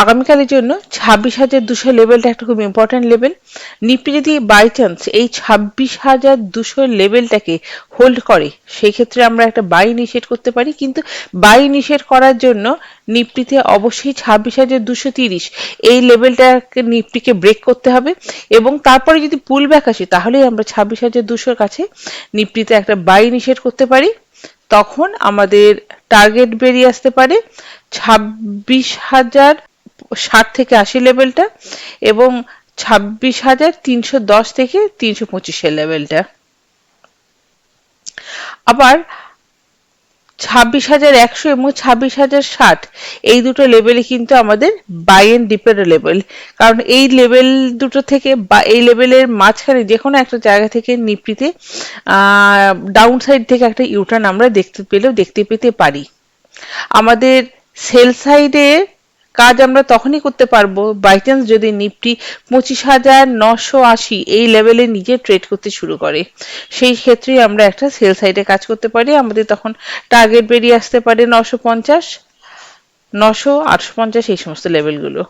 আগামীকালের জন্য 26,200 লেভেলটা একটা খুব ইম্পর্টেন্ট লেভেল। নিফটি যদি বাই চান্স এই 26,200 লেভেলটাকে হোল্ড করে, সেই ক্ষেত্রে আমরা একটা বাই ইনিশিয়েট করতে পারি। কিন্তু বাই ইনিশিয়েট করার জন্য নিফটিতে অবশ্যই 26,230 এই লেভেলটাকে নিফটিকে ব্রেক করতে হবে, এবং তারপরে যদি পুল ব্যাক আসে তাহলেই আমরা 26,200 কাছে নিফটিতে একটা বাই ইনিশিয়েট করতে পারি। তখন আমাদের টার্গেট বেরিয়ে আসতে পারে 26,060 থেকে 80 লেভেলটা, এবং 26,310 থেকে 325 লেভেলটা। আবার 26,100 এবং 26,060 এই দুটো লেভেলে কিন্তু আমাদের বাই এন্ড ডিপের লেভেল, কারণ এই লেভেল দুটো থেকে বা এই লেভেলের মাঝখানে যে কোনো একটা জায়গা থেকে নিফটিতে ডাউন সাইড থেকে একটা ইউটার্ন আমরা দেখতে পেতে পারি। আমাদের সেল সাইডে কাজ আমরা তখনই করতে পারবো বাই চান্স যদি নিফটি 25,980 এই লেভেলে নিজে ট্রেড করতে শুরু করে। সেই ক্ষেত্রে আমরা একটা সেল সাইডে কাজ করতে পারি। আমাদের তখন টার্গেট বেরিয়ে আসতে পারে 950, 900, 850 এই সমস্ত লেভেলগুলো।